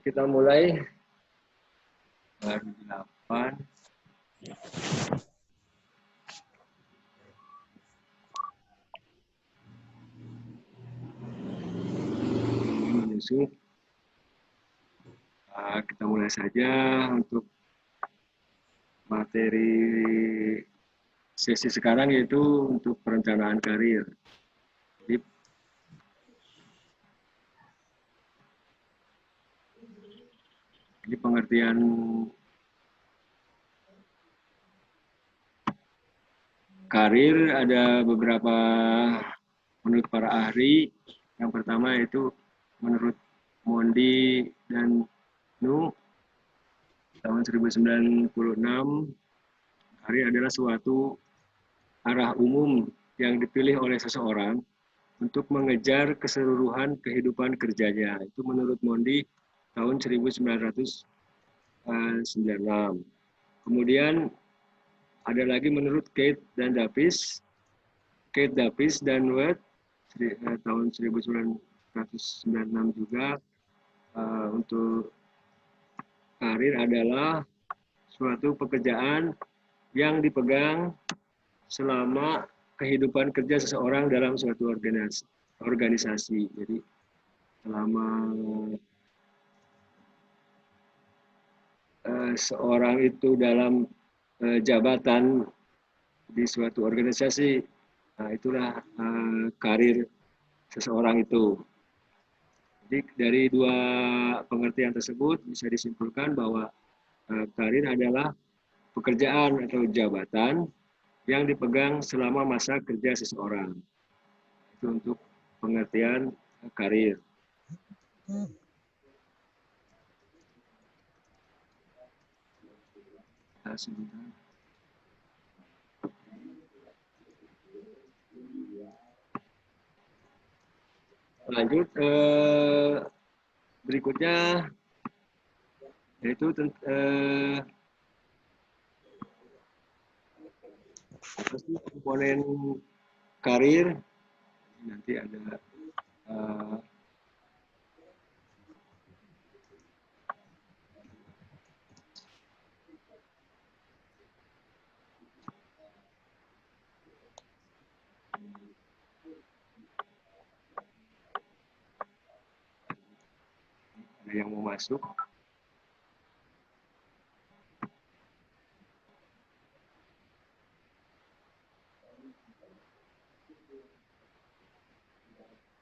kita mulai. Baru 8. Menyusup. Kita mulai saja untuk materi sesi sekarang, yaitu untuk perencanaan karir. Jadi, pengertian karir ada beberapa menurut para ahli. Yang pertama yaitu menurut Mondi dan Nu tahun 1996, karir adalah suatu arah umum yang dipilih oleh seseorang untuk mengejar keseluruhan kehidupan kerjanya. Itu menurut Mondi tahun 1996. Kemudian ada lagi menurut Kate Davis dan Wade tahun 1996 juga, untuk karir adalah suatu pekerjaan yang dipegang selama kehidupan kerja seseorang dalam suatu organisasi. Jadi selama seorang itu dalam jabatan di suatu organisasi, itulah karir seseorang itu. Jadi dari dua pengertian tersebut bisa disimpulkan bahwa karir adalah pekerjaan atau jabatan yang dipegang selama masa kerja seseorang. Itu untuk pengertian karir. Sebentar. Lanjut, berikutnya yaitu komponen karir. Nanti ada yang mau masuk.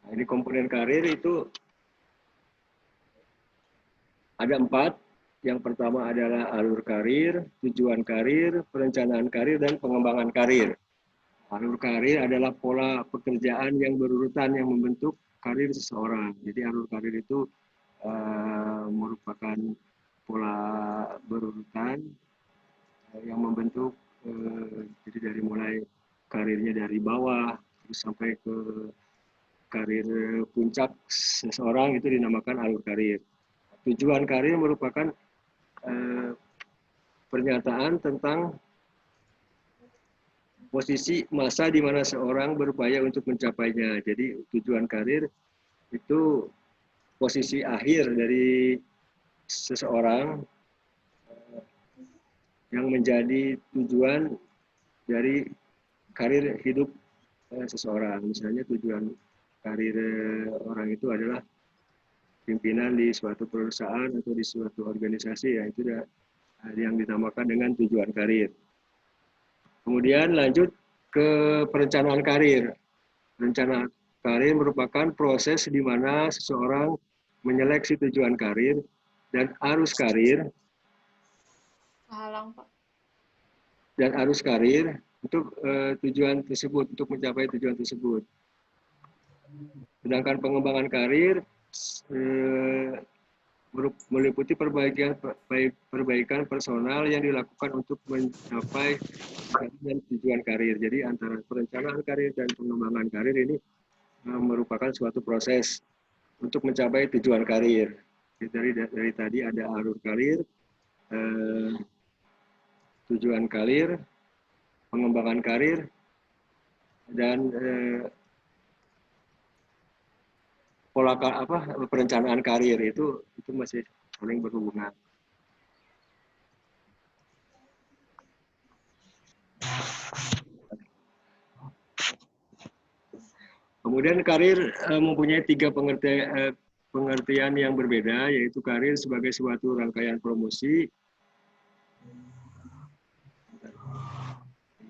Nah, ini komponen karir itu ada 4. Yang pertama adalah alur karir, tujuan karir, perencanaan karir, dan pengembangan karir. Alur karir adalah pola pekerjaan yang berurutan yang membentuk karir seseorang. Jadi alur karir itu merupakan pola berurutan yang membentuk, jadi dari mulai karirnya dari bawah terus sampai ke karir puncak seseorang, itu dinamakan alur karir. Tujuan karir merupakan pernyataan tentang posisi masa di mana seorang berupaya untuk mencapainya. Jadi tujuan karir itu posisi akhir dari seseorang yang menjadi tujuan dari karir hidup seseorang. Misalnya tujuan karir orang itu adalah pimpinan di suatu perusahaan atau di suatu organisasi, ya itu yang dinamakan dengan tujuan karir. Kemudian lanjut ke perencanaan karir. Rencana karir merupakan proses di mana seseorang menyeleksi tujuan karir dan arus karir. Pak. Dan arus karir untuk tujuan tersebut, untuk mencapai tujuan tersebut. Sedangkan pengembangan karir meliputi perbaikan personal yang dilakukan untuk mencapai tujuan karir. Jadi antara perencanaan karir dan pengembangan karir ini merupakan suatu proses untuk mencapai tujuan karir. Jadi dari tadi ada alur karir, tujuan karir, pengembangan karir, dan pola perencanaan karir itu masih saling berhubungan. Kemudian karir mempunyai tiga pengertian yang berbeda, yaitu karir sebagai suatu rangkaian promosi.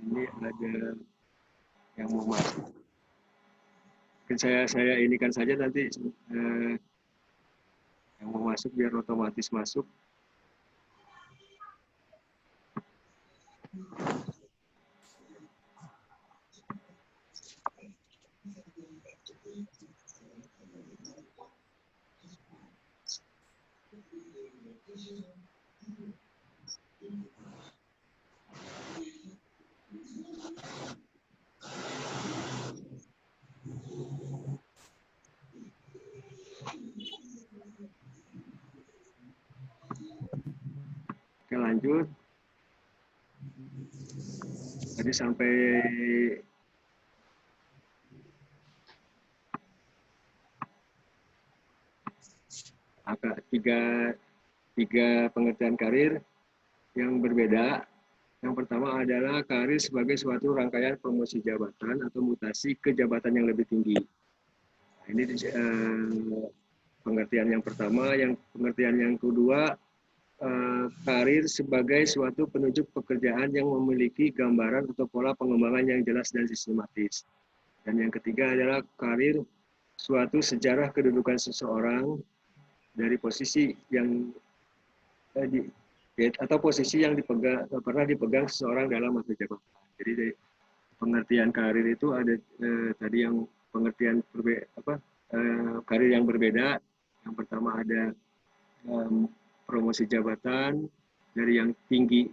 Ini ada yang mau masuk. Mungkin saya inikan saja nanti yang mau masuk biar otomatis masuk. Oke, lanjut. Tadi sampai agak tiga pengertian karir yang berbeda. Yang pertama adalah karir sebagai suatu rangkaian promosi jabatan atau mutasi ke jabatan yang lebih tinggi. Nah, ini pengertian yang pertama. Yang pengertian yang kedua, karir sebagai suatu penunjuk pekerjaan yang memiliki gambaran atau pola pengembangan yang jelas dan sistematis. Dan yang ketiga adalah karir suatu sejarah kedudukan seseorang dari posisi yang atau posisi yang pernah dipegang seseorang dalam masa jabatan. Jadi dari pengertian karir itu ada tadi yang pengertian karir yang berbeda. Yang pertama ada promosi jabatan dari yang tinggi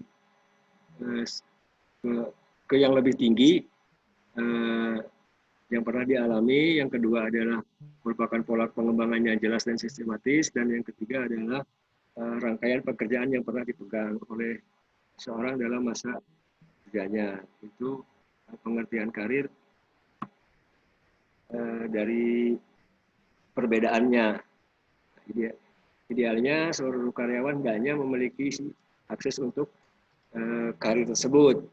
ke yang lebih tinggi yang pernah dialami. Yang kedua adalah merupakan pola pengembangan yang jelas dan sistematis, dan yang ketiga adalah rangkaian pekerjaan yang pernah dipegang oleh seorang dalam masa kerjanya. Itu pengertian karir dari perbedaannya. Idealnya seluruh karyawan hendaknya memiliki akses untuk karir tersebut.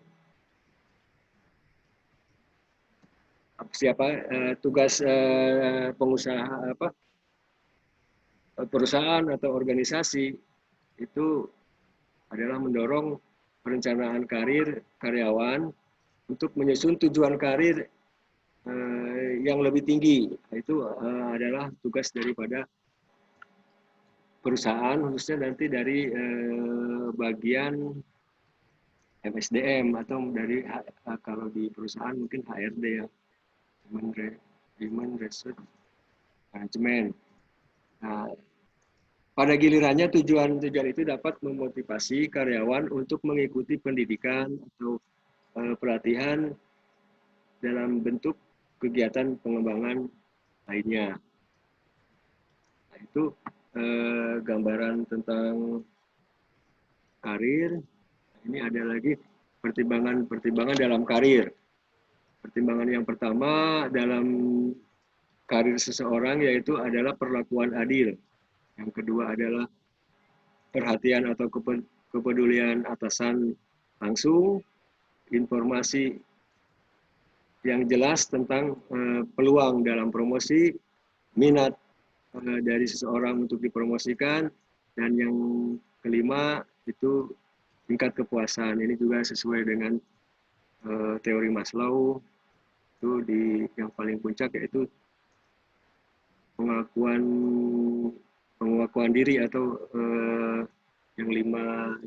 Tugas pengusaha perusahaan atau organisasi itu adalah mendorong perencanaan karir karyawan untuk menyusun tujuan karir yang lebih tinggi. Itu adalah tugas daripada perusahaan, khususnya nanti dari bagian MSDM atau dari kalau di perusahaan mungkin HRD ya, Human Resource Management. Nah, pada gilirannya tujuan itu dapat memotivasi karyawan untuk mengikuti pendidikan atau pelatihan dalam bentuk kegiatan pengembangan lainnya. Nah, itu gambaran tentang karir. Ini ada lagi pertimbangan-pertimbangan dalam karir. Pertimbangan yang pertama dalam karir seseorang yaitu adalah perlakuan adil. Yang kedua adalah perhatian atau kepedulian atasan langsung, informasi yang jelas tentang peluang dalam promosi, minat dari seseorang untuk dipromosikan, dan yang kelima itu tingkat kepuasan. Ini juga sesuai dengan teori Maslow. Itu yang paling puncak yaitu penguakuan diri atau yang lima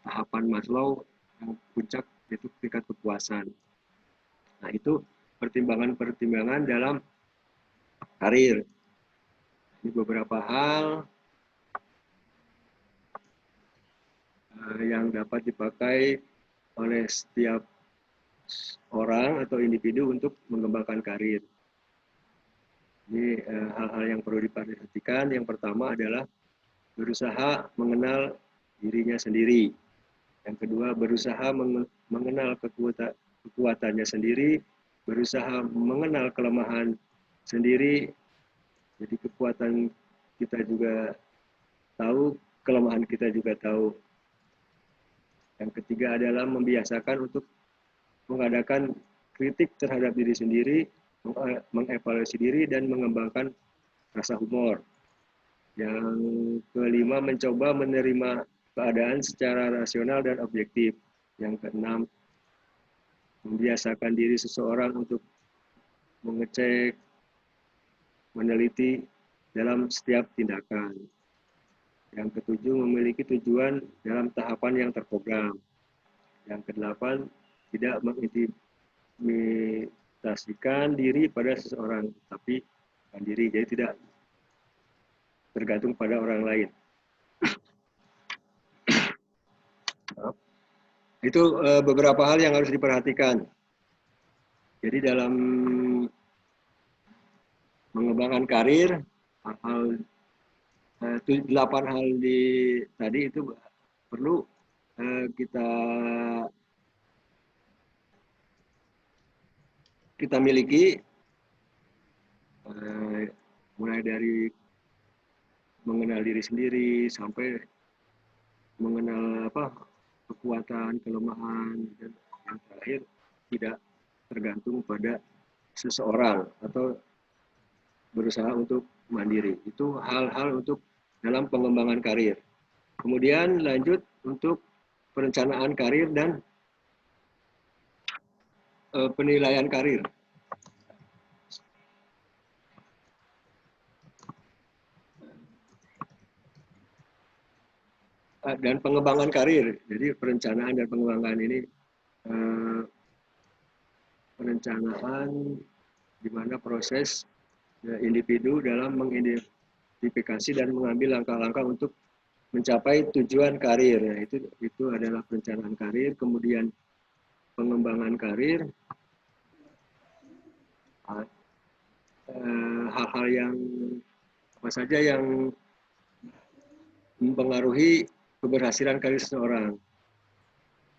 tahapan Maslow. Yang puncak itu tingkat kepuasan. Nah, itu pertimbangan-pertimbangan dalam karir. Ini beberapa hal yang dapat dipakai oleh setiap orang atau individu untuk mengembangkan karir. Ini hal-hal yang perlu diperhatikan. Yang pertama adalah berusaha mengenal dirinya sendiri. Yang kedua, berusaha mengenal kekuatannya sendiri, berusaha mengenal kelemahan sendiri. Jadi kekuatan kita juga tahu, kelemahan kita juga tahu. Yang ketiga adalah membiasakan untuk mengadakan kritik terhadap diri sendiri, mengevaluasi diri, dan mengembangkan rasa humor. Yang kelima, mencoba menerima keadaan secara rasional dan objektif. Yang keenam, membiasakan diri seseorang untuk mengecek, meneliti dalam setiap tindakan. Yang ketujuh, memiliki tujuan dalam tahapan yang terprogram. Yang kedelapan, tidak mengimitasikan diri pada seseorang, tapi diri, jadi tidak tergantung pada orang lain. Itu beberapa hal yang harus diperhatikan. Jadi dalam mengembangkan karir, hal 8 hal tadi itu perlu kita miliki, mulai dari mengenal diri sendiri sampai mengenal kekuatan, kelemahan, dan yang terakhir tidak tergantung pada seseorang atau berusaha untuk mandiri. Itu hal-hal untuk dalam pengembangan karir. Kemudian lanjut untuk perencanaan karir dan penilaian karir. Dan pengembangan karir. Jadi perencanaan dan pengembangan ini perencanaan di mana proses individu dalam mengidentifikasi dan mengambil langkah-langkah untuk mencapai tujuan karir. Nah, itu adalah perencanaan karir. Kemudian pengembangan karir, hal-hal yang apa saja yang mempengaruhi keberhasilan karir seseorang.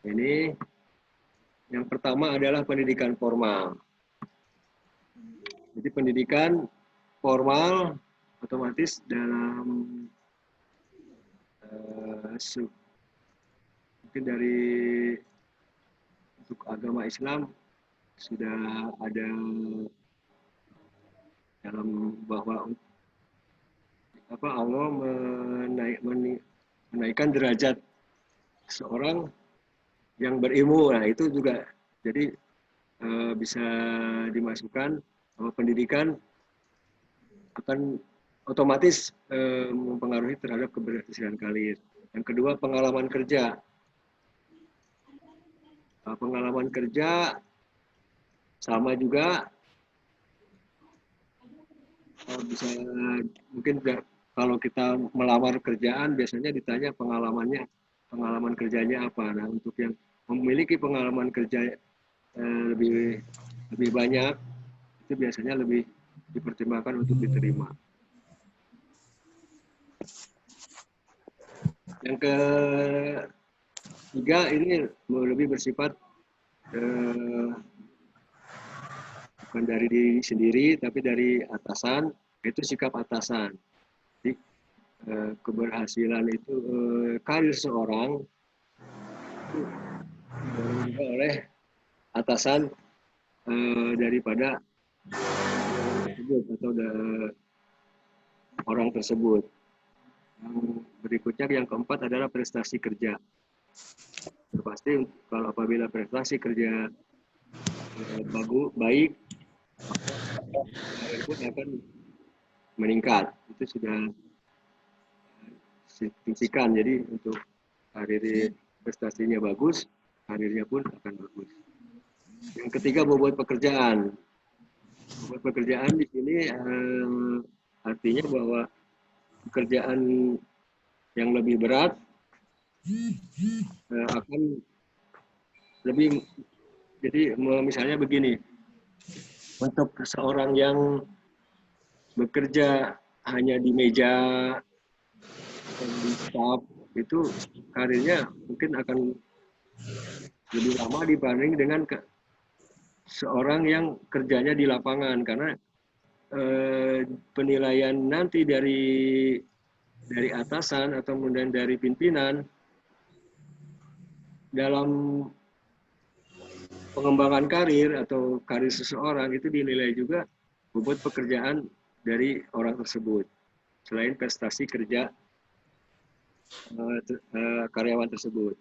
Ini yang pertama adalah pendidikan formal. Jadi pendidikan formal otomatis dalam mungkin dari untuk agama Islam sudah ada dalam bahwa Allah menaikkan derajat seorang yang berilmu. Nah, itu juga jadi bisa dimasukkan bahwa pendidikan akan otomatis mempengaruhi terhadap keberhasilan karir. Yang kedua, pengalaman kerja. Pengalaman kerja sama juga bisa mungkin kalau kita melamar kerjaan biasanya ditanya pengalaman kerjanya apa. Nah, untuk yang memiliki pengalaman kerja lebih banyak itu biasanya lebih dipertimbangkan untuk diterima. Yang ketiga ini lebih bersifat bukan dari diri sendiri tapi dari atasan, itu sikap atasan. Jadi keberhasilan itu karir seorang itu juga oleh atasan daripada atau orang tersebut. Yang berikutnya, yang keempat adalah prestasi kerja. Pasti kalau apabila prestasi kerja baik, karir pun akan meningkat. Itu sudah signifikan. Jadi untuk karir prestasinya bagus, karirnya pun akan bagus. Yang ketiga, bobot pekerjaan. Bobot pekerjaan di sini artinya bahwa pekerjaan yang lebih berat akan lebih, jadi misalnya begini, untuk seorang yang bekerja hanya di meja di staff, itu karirnya mungkin akan lebih lama dibanding dengan seorang yang kerjanya di lapangan, karena penilaian nanti dari dari atasan atau kemudian dari pimpinan dalam pengembangan karir atau karir seseorang itu dinilai juga bobot pekerjaan dari orang tersebut selain prestasi kerja karyawan tersebut.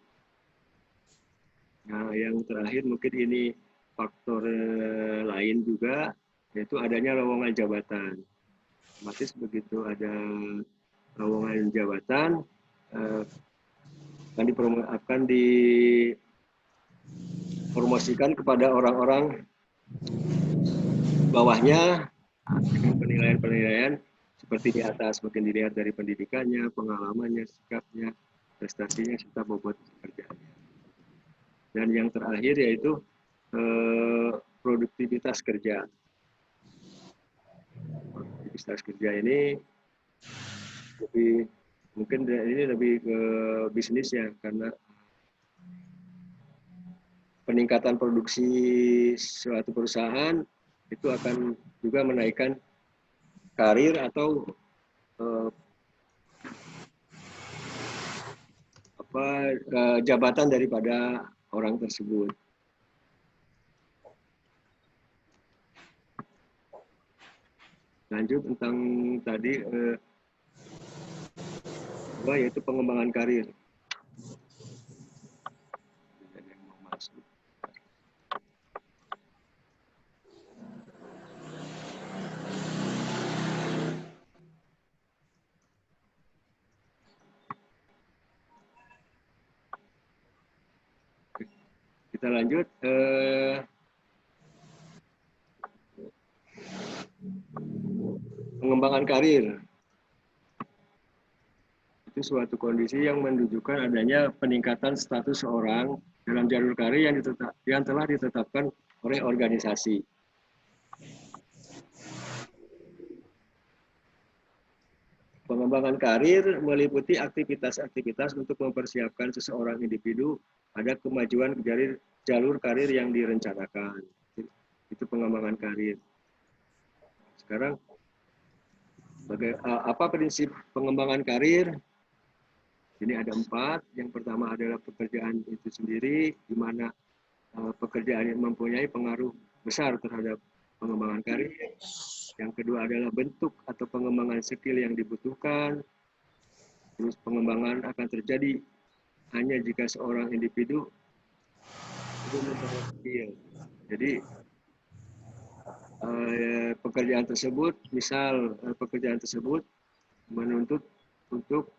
Nah, yang terakhir mungkin ini faktor lain juga, yaitu adanya lowongan jabatan. Otomatis begitu ada lowongan jabatan, akan dipromosikan kepada orang-orang bawahnya dengan penilaian-penilaian seperti di atas, mungkin dilihat dari pendidikannya, pengalamannya, sikapnya, prestasinya, serta bobot pekerjaannya. Dan yang terakhir yaitu produktivitas kerja. Produktivitas kerja ini mungkin ini lebih ke bisnis ya, karena peningkatan produksi suatu perusahaan itu akan juga menaikkan karir atau jabatan daripada orang tersebut. Lanjut tentang tadi yaitu pengembangan karir. Kita lanjut. Pengembangan karir. Itu suatu kondisi yang menunjukkan adanya peningkatan status seorang dalam jalur karir yang telah ditetapkan oleh organisasi. Pengembangan karir meliputi aktivitas-aktivitas untuk mempersiapkan seseorang individu pada kemajuan jalur karir yang direncanakan. Itu pengembangan karir. Sekarang, apa prinsip pengembangan karir? Ini ada 4. Yang pertama adalah pekerjaan itu sendiri, di mana pekerjaan yang mempunyai pengaruh besar terhadap pengembangan karir. Yang kedua adalah bentuk atau pengembangan skill yang dibutuhkan. Terus pengembangan akan terjadi hanya jika seorang individu itu mempunyai skill. Jadi pekerjaan tersebut, pekerjaan tersebut menuntut untuk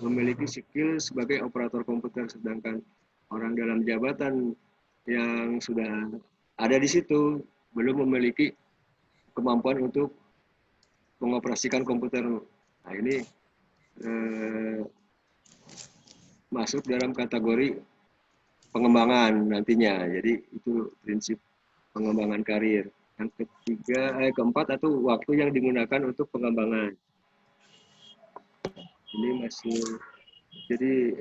memiliki skill sebagai operator komputer, sedangkan orang dalam jabatan yang sudah ada di situ belum memiliki kemampuan untuk mengoperasikan komputer. Nah, ini masuk dalam kategori pengembangan nantinya. Jadi itu prinsip pengembangan karir. Yang keempat atau waktu yang digunakan untuk pengembangan. Ini masih jadi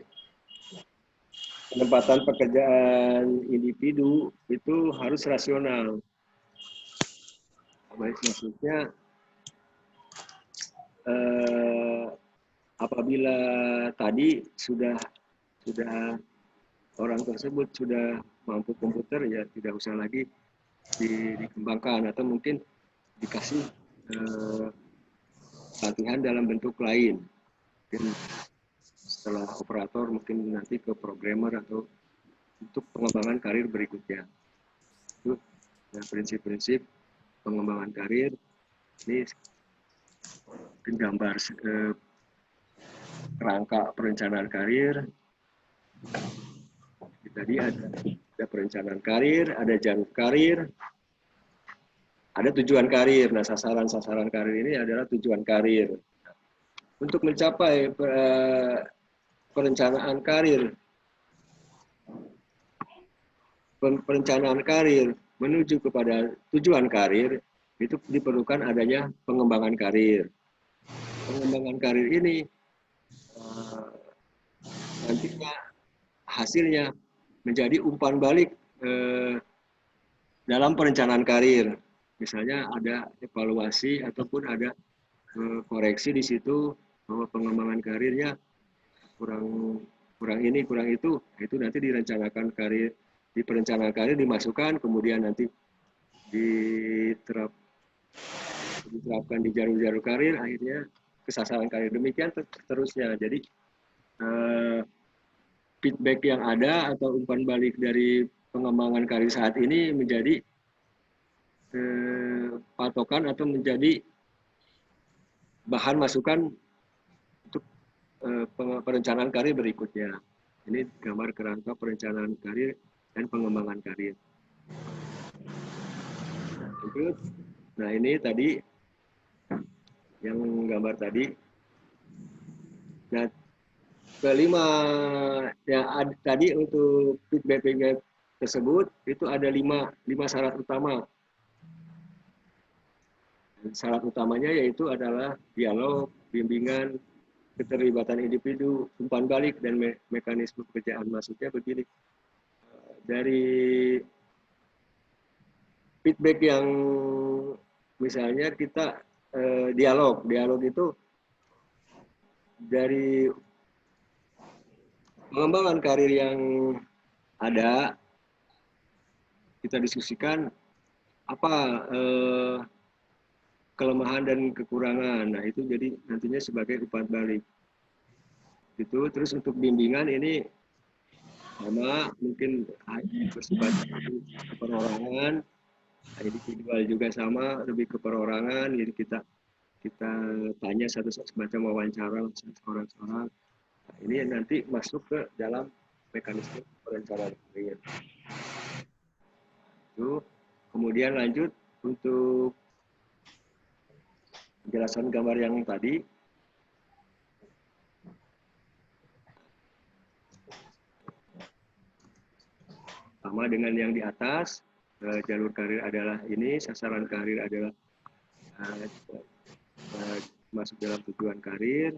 penempatan pekerjaan individu itu harus rasional. Maksudnya apabila tadi sudah orang tersebut sudah mampu komputer, ya tidak usah lagi dikembangkan, atau mungkin dikasih latihan dalam bentuk lain. Mungkin setelah operator mungkin nanti ke programmer atau untuk pengembangan karir berikutnya. Itu prinsip-prinsip pengembangan karir. Ini gambar kerangka perencanaan karir. Tadi ada perencanaan karir, ada jalur karir, ada tujuan karir. Nah, sasaran karir ini adalah tujuan karir. Untuk mencapai perencanaan karir menuju kepada tujuan karir, itu diperlukan adanya pengembangan karir. Pengembangan karir ini nantinya hasilnya menjadi umpan balik dalam perencanaan karir. Misalnya ada evaluasi ataupun ada koreksi di situ bahwa pengembangan karirnya kurang ini, kurang itu nanti direncanakan karir, di perencanaan karir dimasukkan, kemudian nanti diterapkan di jalur-jalur karir, akhirnya kesasaran karir, demikian terusnya. Jadi feedback yang ada atau umpan balik dari pengembangan karir saat ini menjadi patokan atau menjadi bahan masukan untuk perencanaan karir berikutnya. Ini gambar kerangka perencanaan karir dan pengembangan karir. Nah, ini tadi yang gambar tadi. Nah, kelima yang tadi untuk feedback tersebut itu ada lima syarat utama. Syarat utamanya yaitu adalah dialog, bimbingan, keterlibatan individu, umpan balik, dan mekanisme pekerjaan. Maksudnya begini, dari feedback yang misalnya kita dialog itu dari pengembangan karir yang ada, kita diskusikan apa kelemahan dan kekurangan. Nah, itu jadi nantinya sebagai umpan balik. Gitu. Terus untuk bimbingan ini sama, mungkin bersifat keperorangan, individual juga sama, lebih keperorangan. Jadi kita tanya satu semacam wawancara seorang. Nah, ini nanti masuk ke dalam mekanisme perencanaan karir. Itu kemudian lanjut untuk penjelasan gambar yang tadi. Sama dengan yang di atas, jalur karir adalah ini, sasaran karir adalah masuk dalam tujuan karir.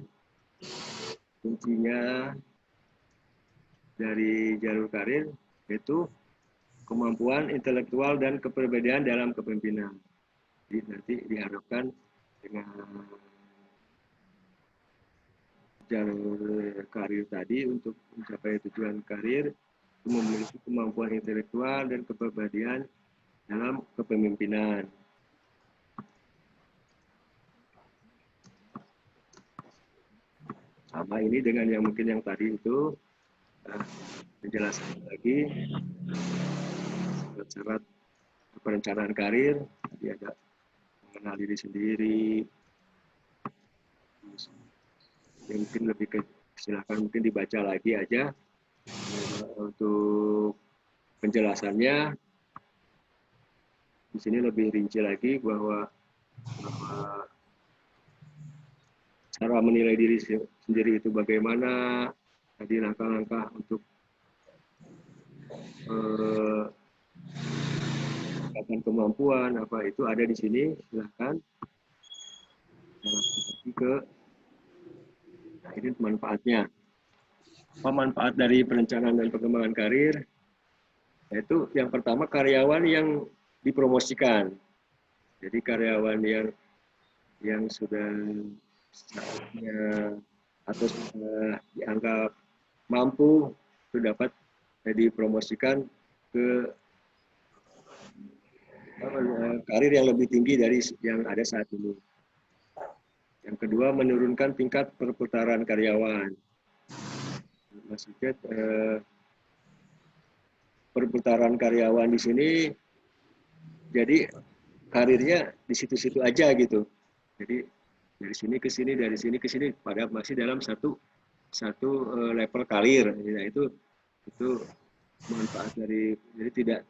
Kuncinya dari jalur karir yaitu kemampuan intelektual dan kepribadian dalam kepemimpinan. Jadi nanti diharapkan dengan jalur karir tadi untuk mencapai tujuan karir, memiliki kemampuan intelektual dan kepribadian dalam kepemimpinan. Sama ini dengan yang mungkin yang tadi itu, penjelasan lagi syarat perencanaan karir. Jadi ada mengenal diri sendiri, mungkin lebih ke, silahkan mungkin dibaca lagi aja untuk penjelasannya. Di sini lebih rinci lagi bahwa cara menilai diri sendiri itu bagaimana, tadi langkah-langkah untuk kemampuan apa itu ada di sini, silahkan. Nah, ini manfaatnya. Apa manfaat dari perencanaan dan pengembangan karir? Yaitu yang pertama, karyawan yang dipromosikan. Jadi karyawan yang sudah saatnya atau sudah dianggap mampu itu dapat dipromosikan ke karir yang lebih tinggi dari yang ada saat ini. Yang kedua, menurunkan tingkat perputaran karyawan. Maksudnya perputaran karyawan di sini jadi karirnya di situ-situ aja gitu. Jadi dari sini ke sini, dari sini ke sini, pada masih dalam satu level karir. Nah, itu manfaat dari, jadi tidak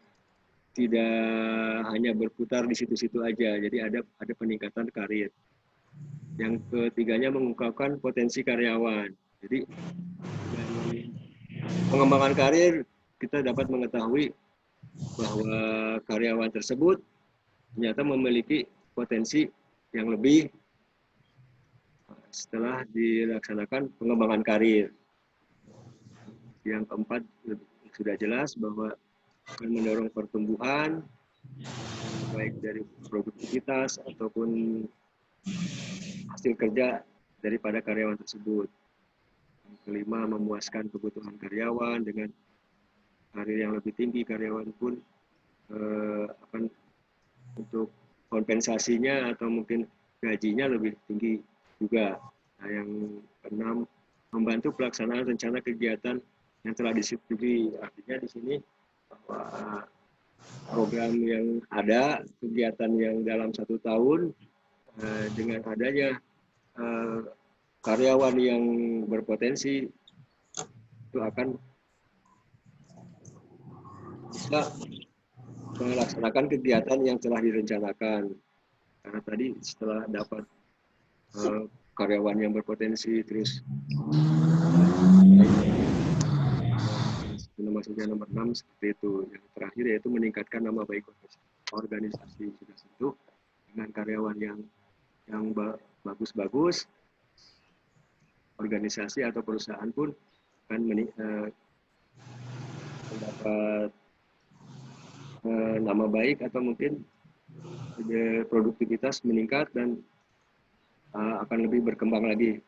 hanya berputar di situ-situ aja. Jadi ada peningkatan karir. Yang ketiganya, mengungkapkan potensi karyawan. Jadi dari pengembangan karir kita dapat mengetahui bahwa karyawan tersebut ternyata memiliki potensi yang lebih setelah dilaksanakan pengembangan karir. Yang keempat, sudah jelas bahwa akan mendorong pertumbuhan baik dari produktivitas ataupun hasil kerja daripada karyawan tersebut. Yang kelima, memuaskan kebutuhan karyawan. Dengan karir yang lebih tinggi, karyawan pun akan untuk kompensasinya atau mungkin gajinya lebih tinggi juga. Nah, yang keenam, membantu pelaksanaan rencana kegiatan yang telah disetujui. Artinya di sini bahwa program yang ada, kegiatan yang dalam 1 tahun, dengan adanya karyawan yang berpotensi itu akan bisa melaksanakan kegiatan yang telah direncanakan. Karena tadi setelah dapat karyawan yang berpotensi, terus maksudnya nomor 6 seperti itu. Yang terakhir yaitu meningkatkan nama baik organisasi. Sudah tentu dengan karyawan yang bagus-bagus, organisasi atau perusahaan pun akan mendapat nama baik atau mungkin produktivitas meningkat dan akan lebih berkembang lagi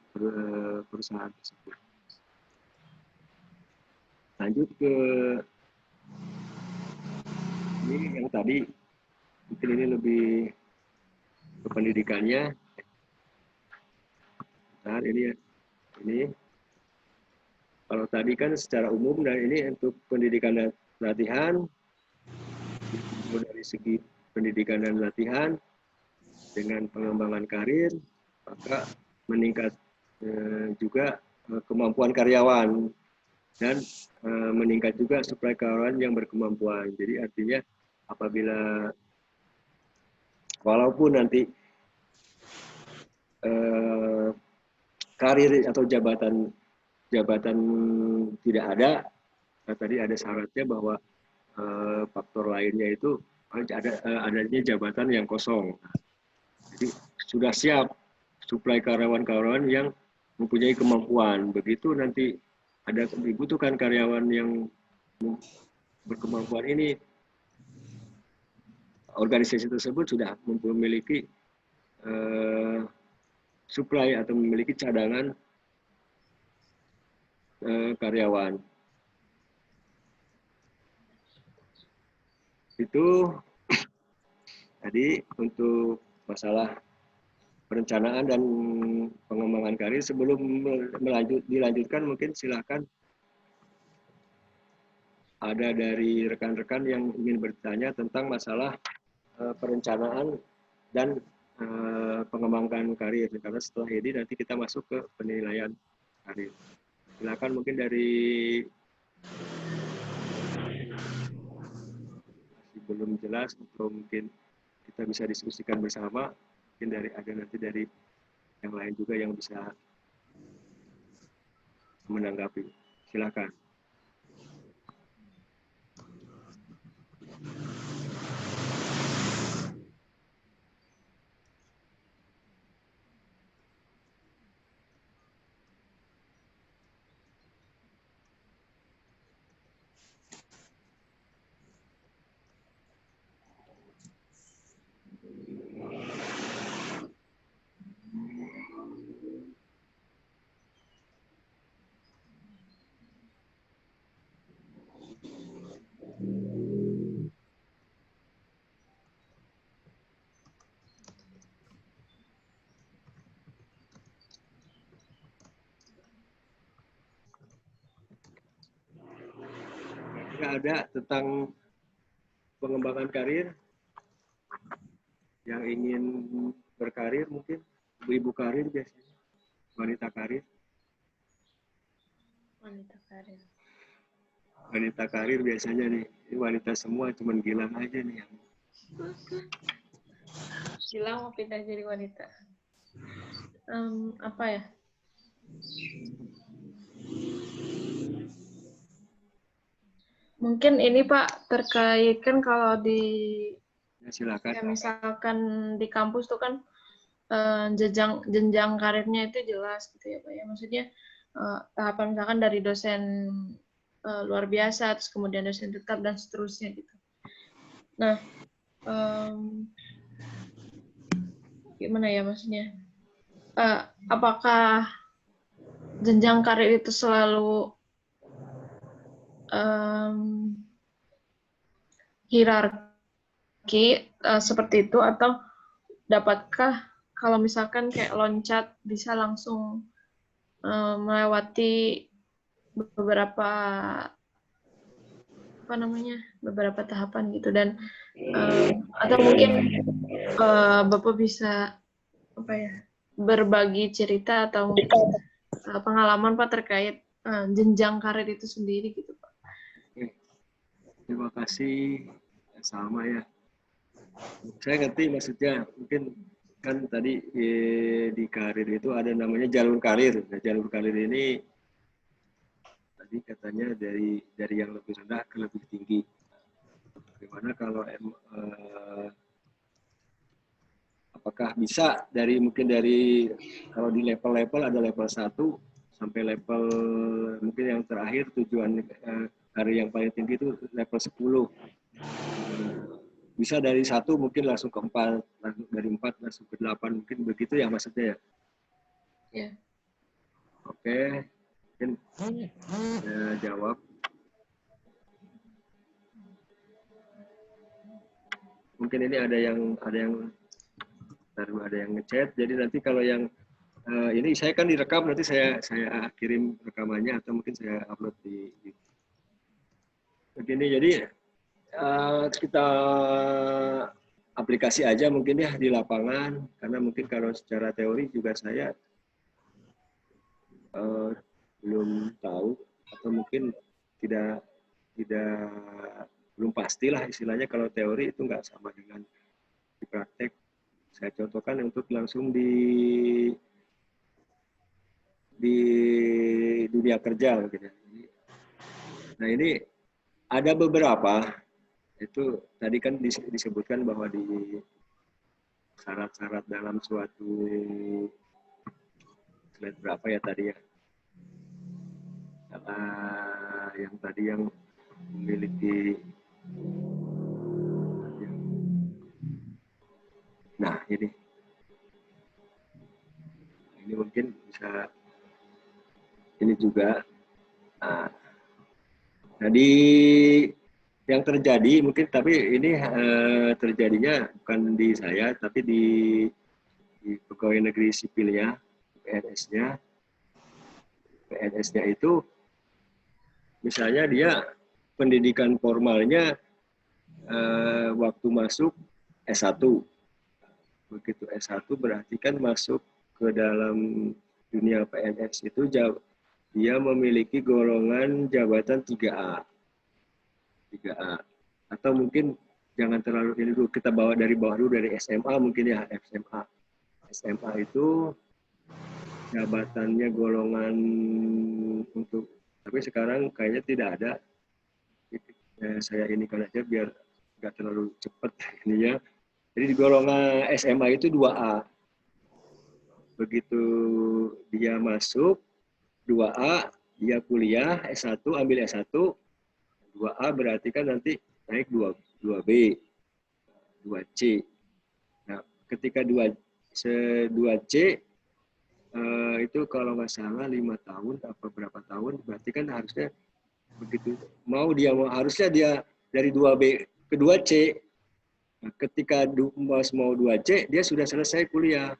perusahaan tersebut. Lanjut ke ini yang tadi, mungkin ini lebih ke pendidikannya. Nah, ini ya, ini kalau tadi kan secara umum, dan ini untuk pendidikan dan latihan. Dari segi pendidikan dan latihan dengan pengembangan karir, maka meningkat juga kemampuan karyawan dan meningkat juga suplai karyawan yang berkemampuan. Jadi artinya apabila walaupun nanti karir atau jabatan tidak ada, tadi ada syaratnya bahwa faktor lainnya itu adanya jabatan yang kosong. Jadi sudah siap suplai karyawan-karyawan yang mempunyai kemampuan. Begitu nanti ada dibutuhkan karyawan yang berkemampuan ini, organisasi tersebut sudah memiliki suplai atau memiliki cadangan karyawan. Itu tadi untuk masalah perencanaan dan pengembangan karir. Sebelum dilanjutkan, mungkin silakan ada dari rekan-rekan yang ingin bertanya tentang masalah perencanaan dan pengembangan karir. Karena setelah ini nanti kita masuk ke penilaian karir. Silakan mungkin dari belum jelas atau mungkin kita bisa diskusikan bersama, mungkin ada nanti dari yang lain juga yang bisa menanggapi. Silakan. Ada tentang pengembangan karir yang ingin berkarir, mungkin ibu-ibu karir biasanya, wanita karir. Wanita karir biasanya nih, ini wanita semua, cuman Gilang aja nih yang Gilang mau pindah jadi wanita. Apa ya? Mungkin ini Pak, terkait kan kalau di ya, silakan. Ya, misalkan di kampus tuh kan jenjang karirnya itu jelas gitu ya Pak ya. Maksudnya tahapan misalkan dari dosen luar biasa, terus kemudian dosen tetap dan seterusnya gitu. Nah, gimana ya maksudnya? apakah jenjang karir itu selalu hierarki seperti itu, atau dapatkah kalau misalkan kayak loncat bisa langsung melewati beberapa beberapa tahapan gitu, dan atau mungkin Bapak bisa berbagi cerita atau mungkin pengalaman Pak terkait jenjang karir itu sendiri gitu Pak. Oke. Terima kasih. Sama ya. Saya ngerti maksudnya. Mungkin kan tadi di karir itu ada namanya jalur karir. Nah, jalur karir ini tadi katanya dari yang lebih rendah ke lebih tinggi. Bagaimana kalau apakah bisa mungkin dari kalau di level-level ada level 1 sampai level mungkin yang terakhir tujuan karir yang paling tinggi itu level 10. Bisa dari 1 mungkin langsung ke 4, dari 4 langsung ke 8, mungkin begitu ya maksudnya ya? Ya. Oke, mungkin saya jawab. Mungkin ini ada yang ngechat. Jadi nanti kalau yang ini saya kan direkam, nanti saya kirim rekamannya atau mungkin saya upload di begini. Jadi kita aplikasi aja mungkin ya di lapangan, karena mungkin kalau secara teori juga saya belum tahu atau mungkin belum pastilah istilahnya. Kalau teori itu nggak sama dengan di praktek. Saya contohkan untuk langsung di dunia kerja gitu. Nah ini ada beberapa, itu tadi kan disebutkan bahwa di syarat-syarat dalam suatu slide berapa ya tadi ya, yang tadi yang memiliki, nah ini mungkin bisa ini juga. Nah di yang terjadi mungkin, tapi ini terjadinya bukan di saya, tapi di pegawai negeri sipilnya, PNS-nya. PNS-nya itu misalnya dia pendidikan formalnya waktu masuk S1. Begitu S1 berarti kan masuk ke dalam dunia PNS itu dia memiliki golongan jabatan 3A. 3A. Atau mungkin jangan terlalu ini dulu, kita bawa dari bawah dulu, dari SMA mungkin ya, SMA. SMA itu jabatannya golongan untuk, tapi sekarang kayaknya tidak ada. Saya ini kan aja biar nggak terlalu cepat ininya. Jadi di golongan SMA itu 2A. Begitu dia masuk 2A, dia kuliah S1, ambil S1, 2A berarti kan nanti naik 2B, 2C. Nah, ketika 2C itu kalau nggak salah 5 tahun apa berapa tahun, berarti kan harusnya begitu harusnya dia dari 2B ke 2C. Nah, ketika mau 2C, dia sudah selesai kuliah.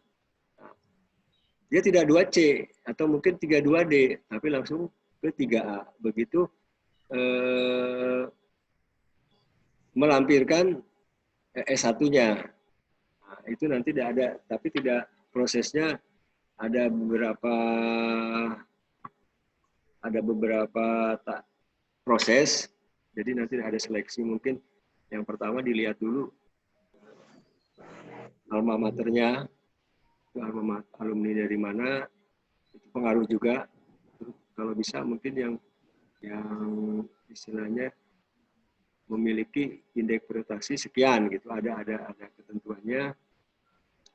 Dia tidak 2C atau mungkin 32D, tapi langsung ke 3A. Begitu melampirkan S1-nya. Nah, itu nanti tidak ada, tapi tidak, prosesnya ada beberapa proses. Jadi nanti ada seleksi, mungkin yang pertama dilihat dulu alma maternya, alumni dari mana, itu pengaruh juga. Kalau bisa mungkin yang istilahnya memiliki indeks prestasi sekian gitu, ada ketentuannya,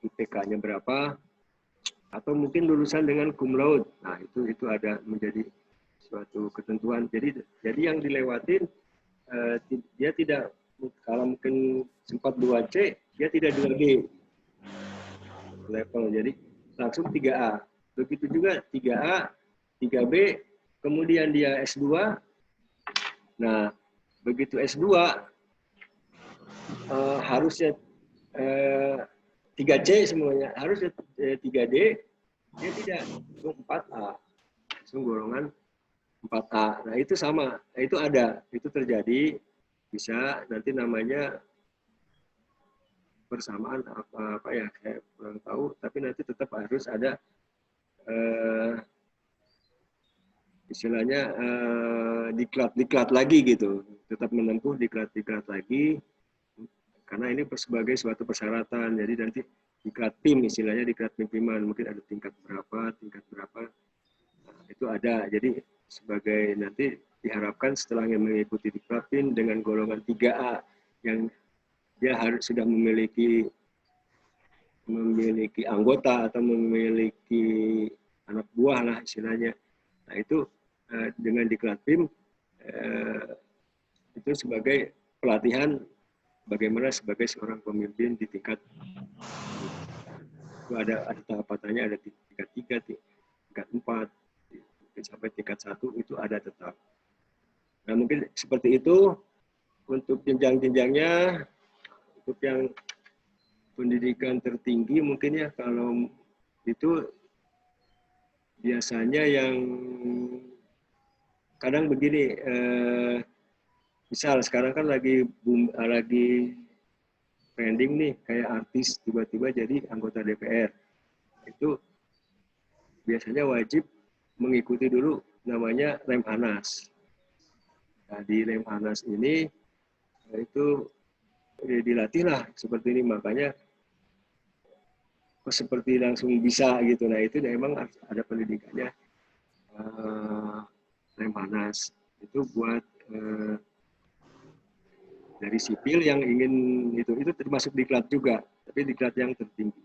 IPK-nya berapa, atau mungkin lulusan dengan cum laude. Nah, itu ada menjadi suatu ketentuan. Jadi yang dilewatin dia tidak, kalau mungkin sempat 2C, dia tidak 2D level. Jadi langsung 3A. Begitu juga 3A, 3B, kemudian dia S2. Nah, begitu S2 harusnya 3C semuanya, harusnya 3D, dia tidak, langsung 4A. Langsung golongan 4A. Nah, itu sama, itu ada, itu terjadi, bisa nanti namanya persamaan apa ya, saya kurang tahu, tapi nanti tetap harus ada istilahnya diklat lagi gitu, tetap menempuh diklat lagi, karena ini sebagai suatu persyaratan. Jadi nanti diklat PIM, istilahnya diklat pimpinan, mungkin ada tingkat berapa, nah, itu ada. Jadi sebagai nanti diharapkan setelahnya mengikuti diklat PIM dengan golongan 3A yang dia harus sudah memiliki anggota atau memiliki anak buah lah istilahnya. Nah, itu dengan diklat PIM itu sebagai pelatihan bagaimana sebagai seorang pemimpin di tingkat itu ada tahapannya, ada tingkat 3, tingkat 4, sampai tingkat 1 itu ada tetap. Nah, mungkin seperti itu untuk jenjang-jenjangnya. Untuk yang pendidikan tertinggi mungkin ya, kalau itu biasanya yang kadang begini, misal sekarang kan lagi trending nih, kayak artis tiba-tiba jadi anggota DPR. Itu biasanya wajib mengikuti dulu namanya Lemhanas. Nah, di Lemhanas ini itu dilatihlah seperti ini, makanya seperti langsung bisa gitu. Nah, itu memang ada pendidikannya Lemhanas. Itu buat dari sipil yang ingin itu termasuk diklat juga, tapi diklat yang tertinggi.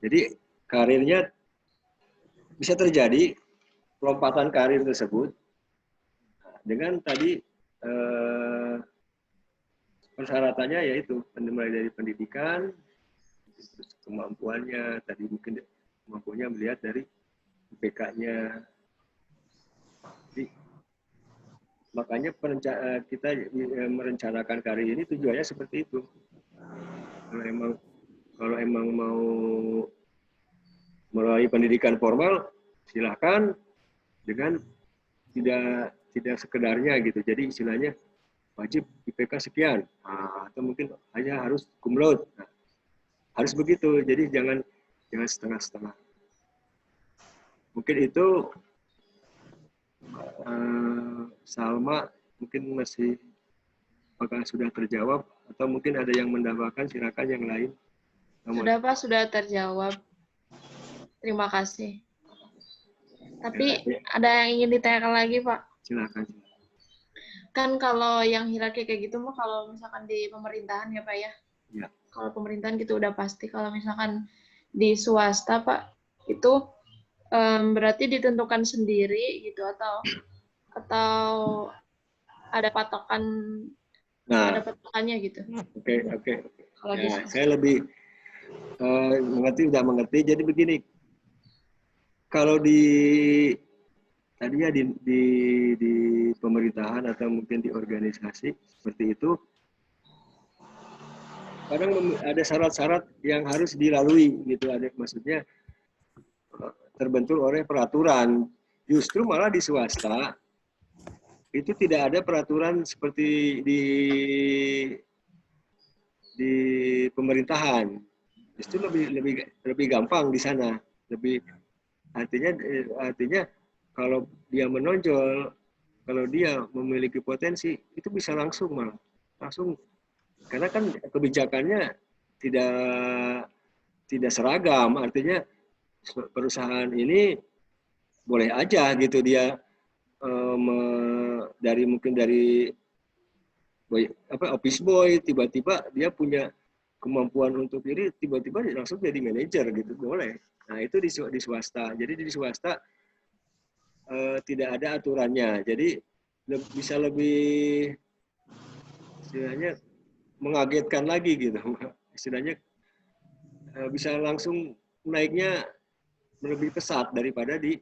Jadi karirnya bisa terjadi lompatan karir tersebut dengan tadi persyaratannya yaitu mulai dari pendidikan, kemampuannya, tadi mungkin kemampuannya melihat dari IPK-nya. Makanya kita merencanakan karir ini tujuannya seperti itu. Kalau emang mau melalui pendidikan formal, silakan, dengan tidak sekedarnya gitu. Jadi istilahnya wajib IPK sekian, atau mungkin hanya harus cum laude. Nah, harus begitu. Jadi jangan setengah-setengah. Mungkin itu Salma mungkin masih apakah sudah terjawab, atau mungkin ada yang mendapatkan, silakan yang lain. Sudah Pak, sudah terjawab. Terima kasih. Tapi ya. Ada yang ingin ditanyakan lagi Pak? Silakan. Kan kalau yang hierarki kayak gitu mah kalau misalkan di pemerintahan ya Pak ya. Ya. Kalau pemerintahan gitu udah pasti. Kalau misalkan di swasta Pak, itu berarti ditentukan sendiri gitu, atau ada patokan, ada patokannya gitu. Oke. Ya, saya lebih mengerti. Jadi begini, kalau tadinya di pemerintahan atau mungkin di organisasi seperti itu, kadang ada syarat-syarat yang harus dilalui gitu. Ada, maksudnya terbentuk oleh peraturan. Justru malah di swasta itu tidak ada peraturan seperti di pemerintahan. Justru lebih gampang di sana. Artinya kalau dia menonjol, kalau dia memiliki potensi, itu bisa langsung karena kan kebijakannya tidak seragam. Artinya perusahaan ini boleh aja gitu dia dari office boy, tiba-tiba dia punya kemampuan untuk diri, tiba-tiba langsung jadi manajer gitu, boleh. Nah, itu di swasta. Jadi di swasta tidak ada aturannya. Jadi bisa lebih istilahnya mengagetkan lagi gitu. Istilahnya bisa langsung naiknya lebih pesat daripada di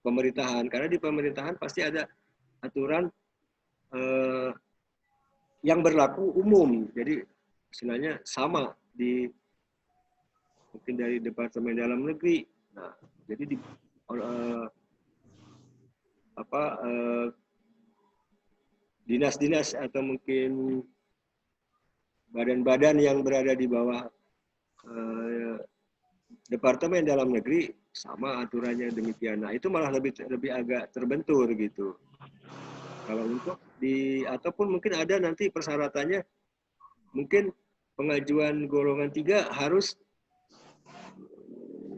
pemerintahan, karena di pemerintahan pasti ada aturan yang berlaku umum, jadi istilahnya sama mungkin dari Departemen Dalam Negeri. Nah, jadi dinas-dinas atau mungkin badan-badan yang berada di bawah Departemen Dalam Negeri sama aturannya demikian. Nah, itu malah lebih agak terbentur gitu. Kalau untuk ataupun mungkin ada nanti persyaratannya, mungkin pengajuan golongan 3 harus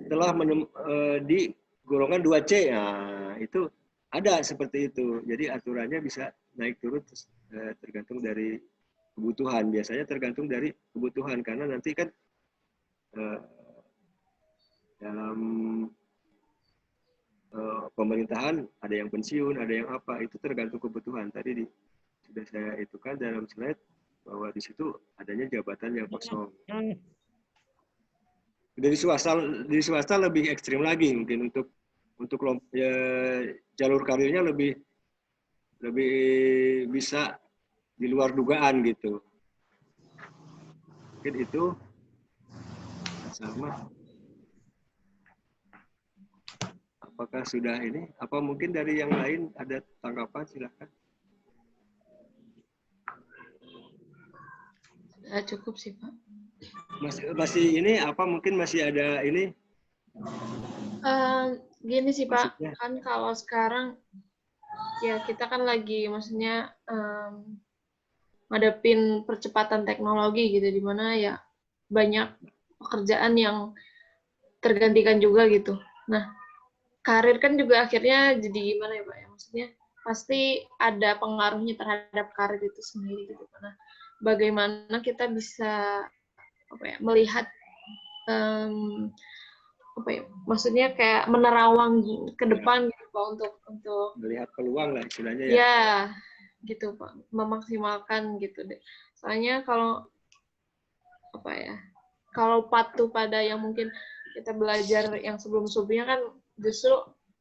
telah di golongan 2C. Nah, itu ada seperti itu. Jadi aturannya bisa naik turun tergantung dari kebutuhan. Biasanya tergantung dari kebutuhan, karena nanti kan dalam pemerintahan ada yang pensiun, ada yang apa, itu tergantung kebutuhan. Tadi sudah saya itukan dalam slide bahwa di situ adanya jabatan yang kosong. Dari swasta lebih ekstrim lagi mungkin untuk jalur karirnya lebih bisa di luar dugaan gitu. Mungkin itu sama. Apakah sudah ini? Apa mungkin dari yang lain ada tanggapan? Silakan. Sudah cukup sih, Pak. Masih ini apa mungkin masih ada ini? Gini sih, Pak. Maksudnya? Kan kalau sekarang ya kita kan lagi maksudnya ngadepin percepatan teknologi gitu, di mana ya banyak pekerjaan yang tergantikan juga gitu. Nah, karir kan juga akhirnya jadi gimana ya Pak ya, maksudnya pasti ada pengaruhnya terhadap karir itu sendiri gitu. Nah, bagaimana kita bisa melihat maksudnya kayak menerawang ke depan gitu Pak, untuk melihat peluang lah istilahnya ya. Ya, gitu Pak, memaksimalkan gitu deh. Soalnya kalau kalau patuh pada yang mungkin kita belajar yang sebelum-sebelumnya kan justru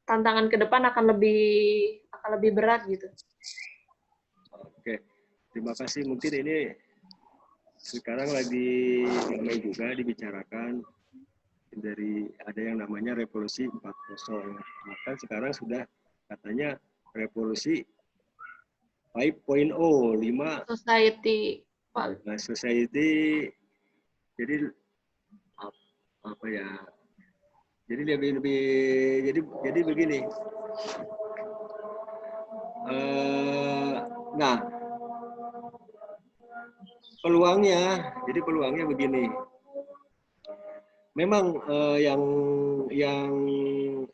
tantangan ke depan akan lebih berat gitu. Oke, terima kasih. Mungkin ini sekarang lagi ramai juga dibicarakan dari ada yang namanya revolusi 4.0. Maka sekarang sudah katanya revolusi 5.0, 5 society. Nah, society. Jadi apa ya? Jadi jadi begini. Nah, peluangnya begini. Memang yang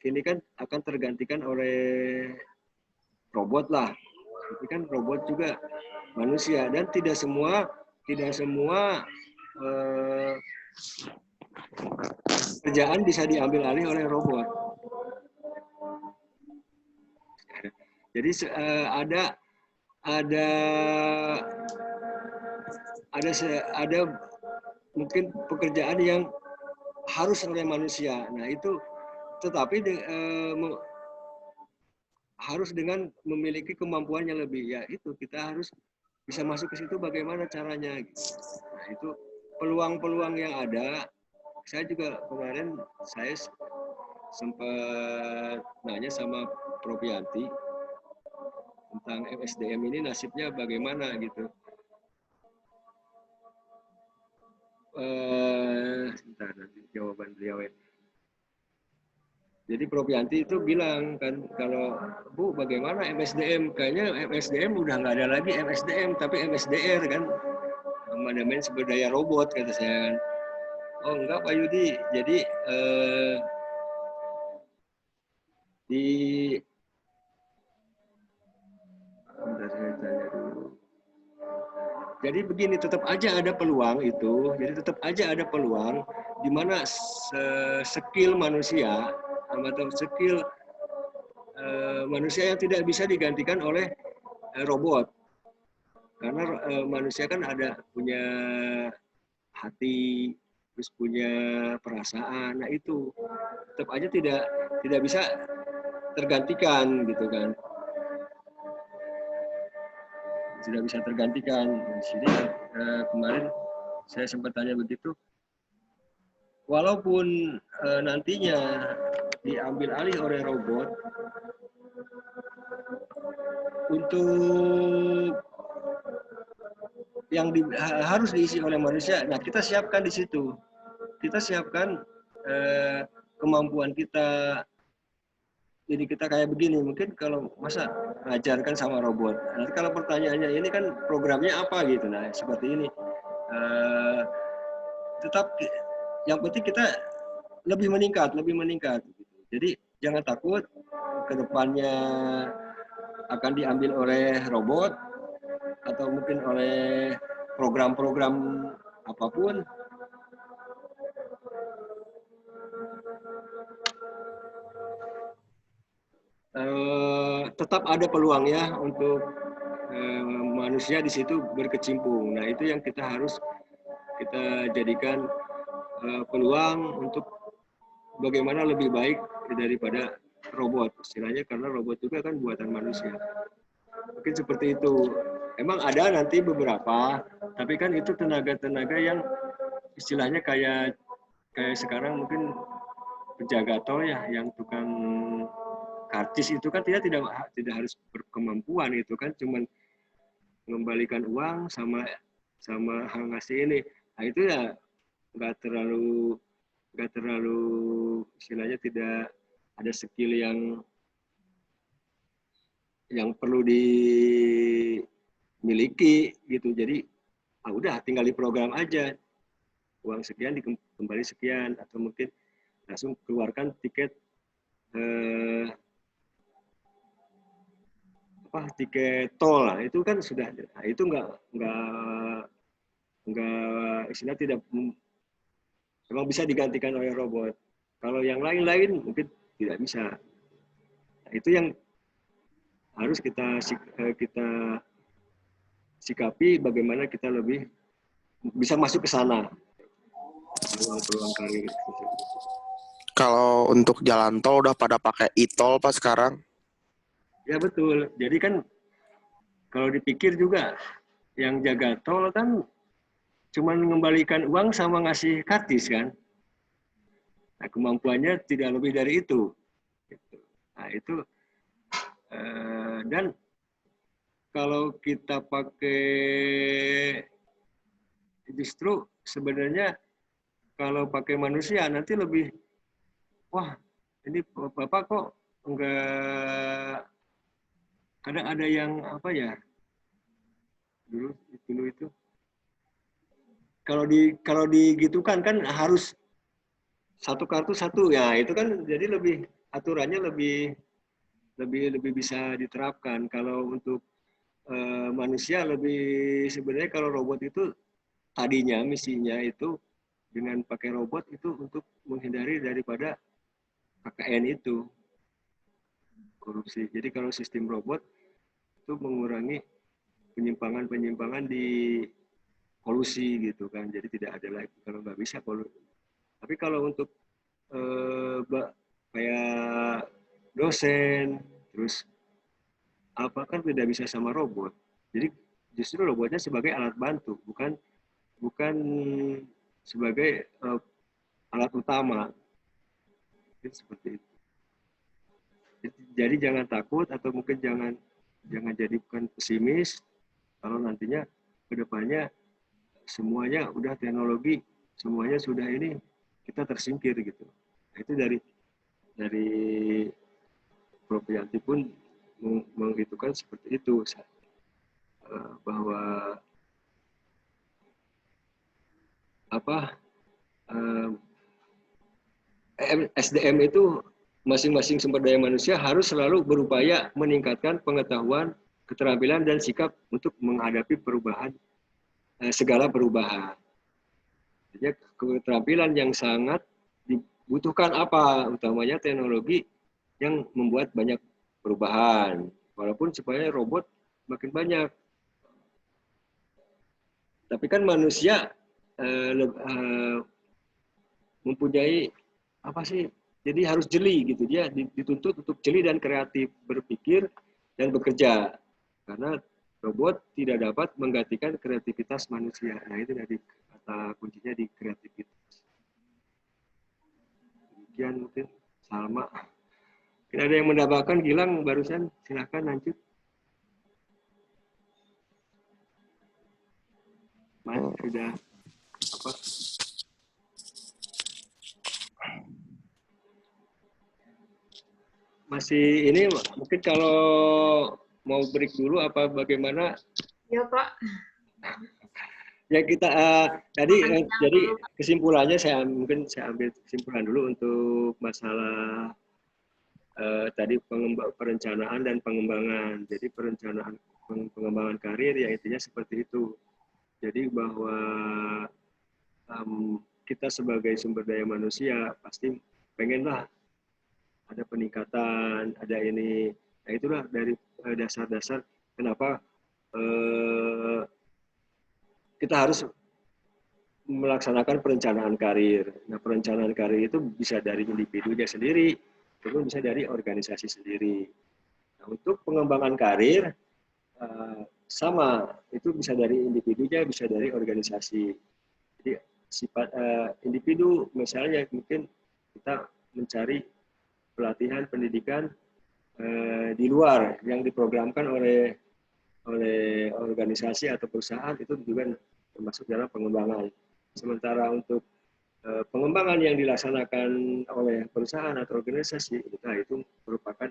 ini kan akan tergantikan oleh robot lah. Tapi kan robot juga manusia, dan tidak semua kerjaan bisa diambil alih oleh robot. Jadi ada mungkin pekerjaan yang harus oleh manusia. Nah itu, tetapi harus dengan memiliki kemampuan yang lebih. Ya itu, kita harus bisa masuk ke situ bagaimana caranya. Nah itu peluang-peluang yang ada. Saya juga kemarin saya sempat nanya sama Prof. Yanti tentang MSDM ini nasibnya bagaimana gitu. Sebentar nanti jawaban beliau ya. Jadi Prof. Yanti itu bilang kan, kalau Bu bagaimana MSDM, kayaknya MSDM udah nggak ada lagi MSDM, tapi MSDR kan, manajemen sumber daya robot, kata saya kan. Oh enggak Pak Yudi, jadi jadi begini, tetap aja ada peluang itu. Jadi tetap aja ada peluang di mana skill manusia atau skill manusia yang tidak bisa digantikan oleh robot. Karena manusia kan punya hati, terus punya perasaan. Nah itu tetap aja tidak bisa tergantikan gitu kan, tidak bisa tergantikan. Di sini kemarin saya sempat tanya begitu, walaupun nantinya diambil alih oleh robot, untuk yang harus diisi oleh manusia, nah kita siapkan di situ, kita siapkan kemampuan kita. Jadi kita kayak begini, mungkin kalau masa ngajarkan sama robot, nanti kalau pertanyaannya ini kan programnya apa gitu, nah seperti ini. Tetap yang penting kita lebih meningkat. Jadi jangan takut kedepannya akan diambil oleh robot atau mungkin oleh program-program apapun. Tetap ada peluangnya untuk manusia di situ berkecimpung. Nah itu yang kita harus kita jadikan peluang untuk bagaimana lebih baik daripada robot istilahnya, karena robot juga kan buatan manusia. Mungkin seperti itu. Emang ada nanti beberapa, tapi kan itu tenaga-tenaga yang istilahnya kayak sekarang mungkin penjaga tol ya, yang tukang karcis itu kan tidak harus berkemampuan, itu kan cuman mengembalikan uang sama ngasih ini. Nah itu ya nggak terlalu istilahnya tidak ada skill yang perlu dimiliki gitu. Jadi udah tinggal diprogram aja, uang sekian dikembali sekian, atau mungkin langsung keluarkan tiket tiket tol lah, itu kan sudah. Nah, itu nggak istilah tidak memang bisa digantikan oleh robot. Kalau yang lain-lain mungkin tidak bisa. Nah, itu yang harus kita sikapi, bagaimana kita lebih bisa masuk ke sana, peluang karir. Kalau untuk jalan tol udah pada pakai e-tol Pak sekarang? Ya betul. Jadi kan kalau dipikir juga yang jaga tol kan cuma mengembalikan uang sama ngasih kartis kan. Nah, kemampuannya tidak lebih dari itu. Nah itu dan kalau kita pakai, justru sebenarnya kalau pakai manusia nanti lebih, wah ini Bapak kok enggak, kadang ada yang apa ya, dulu itu kalau digitukan kan harus satu kartu satu ya, itu kan jadi lebih aturannya lebih bisa diterapkan. Kalau untuk manusia lebih sebenarnya, kalau robot itu tadinya misinya itu dengan pakai robot itu untuk menghindari daripada KKN itu, korupsi. Jadi kalau sistem robot itu mengurangi penyimpangan di kolusi gitu kan, jadi tidak ada lagi kalau nggak bisa kolusi. Tapi kalau untuk kayak dosen terus apa kan tidak bisa sama robot, jadi justru robotnya sebagai alat bantu, bukan sebagai alat utama. Jadi seperti itu. Jadi jangan takut, atau mungkin jangan jadikan pesimis kalau nantinya kedepannya semuanya udah teknologi, semuanya sudah ini, kita tersingkir gitu. Nah, itu dari Prof. Yanti pun menghitungkan seperti itu, bahwa SDM itu masing-masing sumber daya manusia harus selalu berupaya meningkatkan pengetahuan, keterampilan, dan sikap untuk menghadapi perubahan, segala perubahan. Jadi keterampilan yang sangat dibutuhkan apa? Utamanya teknologi yang membuat banyak perubahan. Walaupun supaya robot makin banyak. Tapi kan manusia mempunyai apa sih? Jadi harus jeli gitu, dia dituntut untuk jeli dan kreatif, berpikir dan bekerja. Karena robot tidak dapat menggantikan kreativitas manusia. Nah, itu dari kata kuncinya di kreativitas. Demikian mungkin Salma. Mungkin ada yang mendapatkan Gilang barusan, silahkan lanjut. Mas, sudah apa? Masih ini mungkin kalau mau break dulu apa bagaimana? Ya Pak. Ya kita jadi kesimpulannya saya ambil kesimpulan dulu untuk masalah tadi perencanaan dan pengembangan. Jadi perencanaan pengembangan karir ya intinya seperti itu. Jadi bahwa kita sebagai sumber daya manusia pasti pengenlah ada peningkatan, ada ini. Nah itulah dari dasar-dasar kenapa kita harus melaksanakan perencanaan karir. Nah, perencanaan karir itu bisa dari individunya sendiri, ataupun bisa dari organisasi sendiri. Nah, untuk pengembangan karir, sama, itu bisa dari individunya, bisa dari organisasi. Jadi, sifat individu, misalnya mungkin kita mencari pelatihan pendidikan di luar yang diprogramkan oleh organisasi atau perusahaan, itu juga termasuk dalam pengembangan. Sementara untuk pengembangan yang dilaksanakan oleh perusahaan atau organisasi, nah itu merupakan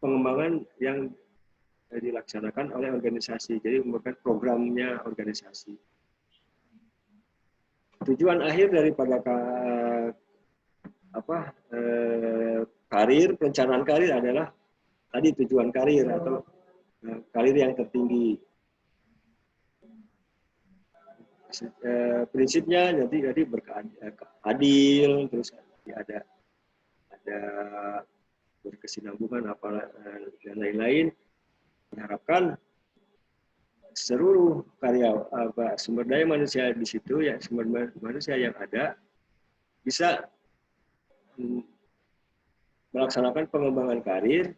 pengembangan yang dilaksanakan oleh organisasi. Jadi merupakan programnya organisasi. Tujuan akhir daripada karir, perencanaan karir adalah tadi tujuan karir atau karir yang tertinggi. Prinsipnya nanti adil, terus ada berkesinambungan dan lain-lain. Diharapkan seluruh sumber daya manusia di situ ya, sumber manusia yang ada bisa melaksanakan pengembangan karir.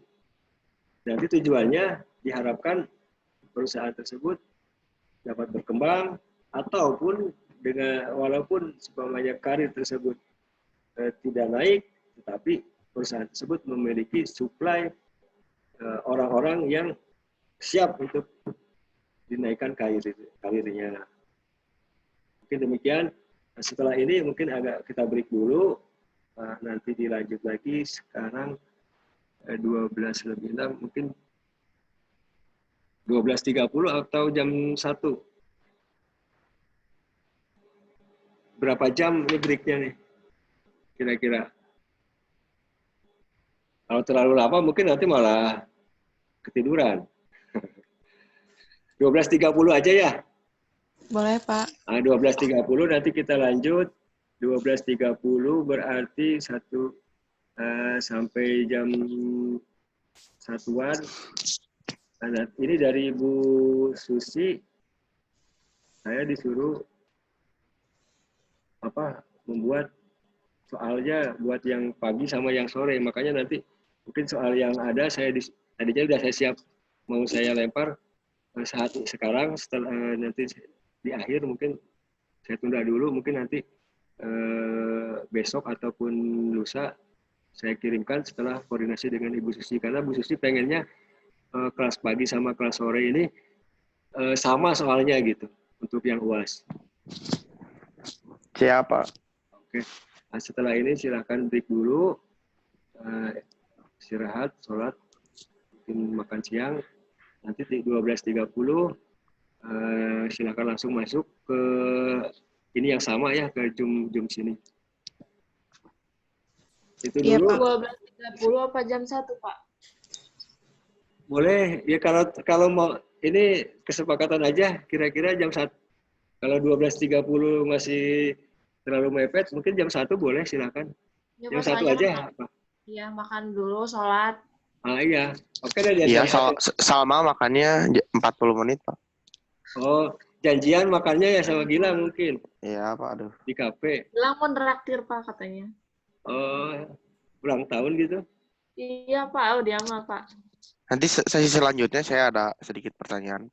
Nanti tujuannya diharapkan perusahaan tersebut dapat berkembang, ataupun walaupun sebenarnya karir tersebut tidak naik, tetapi perusahaan tersebut memiliki supply orang-orang yang siap untuk dinaikkan karirnya. Mungkin demikian. Setelah ini mungkin agak kita break dulu, nanti dilanjut lagi. Sekarang 12:06, mungkin 12:30 atau jam 1. Berapa jam ini breaknya nih? Kira-kira. Kalau terlalu lama mungkin nanti malah ketiduran. 12:30 aja ya? Boleh, Pak. 12:30 nanti kita lanjut. 12:30 berarti sampai jam 1-an. Nah, ini dari Bu Susi, saya disuruh membuat soalnya buat yang pagi sama yang sore. Makanya nanti mungkin soal yang ada tadinya udah saya siap mau saya lempar saat sekarang, setelah nanti di akhir mungkin saya tunda dulu, mungkin nanti besok ataupun lusa saya kirimkan setelah koordinasi dengan Ibu Susi, karena Bu Susi pengennya kelas pagi sama kelas sore ini sama soalnya gitu untuk yang UAS. Siapa? Oke. Nah, setelah ini silahkan break dulu, istirahat, sholat, mungkin makan siang. Nanti di 12:30 silahkan langsung masuk ke ini yang sama ya, ke Zoom sini. Itu dulu. Pak, 12:30 apa jam 1, Pak? Boleh, ya kalau mau ini kesepakatan aja, kira-kira jam 1. Kalau 12:30 masih terlalu mepet, mungkin jam 1 boleh, silakan. Ya, jam 1 aja. Iya, makan dulu, sholat. Iya. Oke deh. Iya, Salma makannya 40 menit, Pak. Oh, Janjian makannya ya sama Gilang mungkin Iya, Pak. Aduh. di kafe. Gilang mau neraktir Pak katanya. Oh, ulang tahun gitu. Iya Pak, oh dia mah Pak. Nanti sesi selanjutnya saya ada sedikit pertanyaan.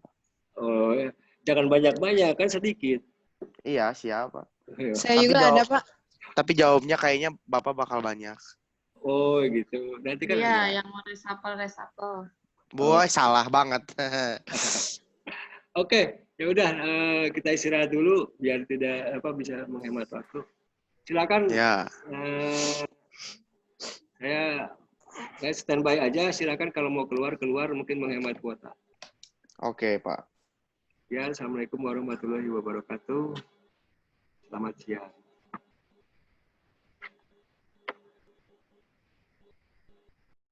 Oh, ya. Jangan banyak-banyak kan sedikit. Iya, siapa? Ayo. Saya Tapi juga ada, Pak. Tapi jawabnya kayaknya Bapak bakal banyak. Oh gitu. Nanti kan Iya, ada. yang mau resapel. Boy, salah banget. Oke, ya udah kita istirahat dulu biar tidak bisa menghemat waktu. Silakan. Ya. Saya standby aja. Silakan kalau mau keluar mungkin menghemat kuota. Oke, Pak. Ya, assalamualaikum warahmatullahi wabarakatuh. Selamat siang.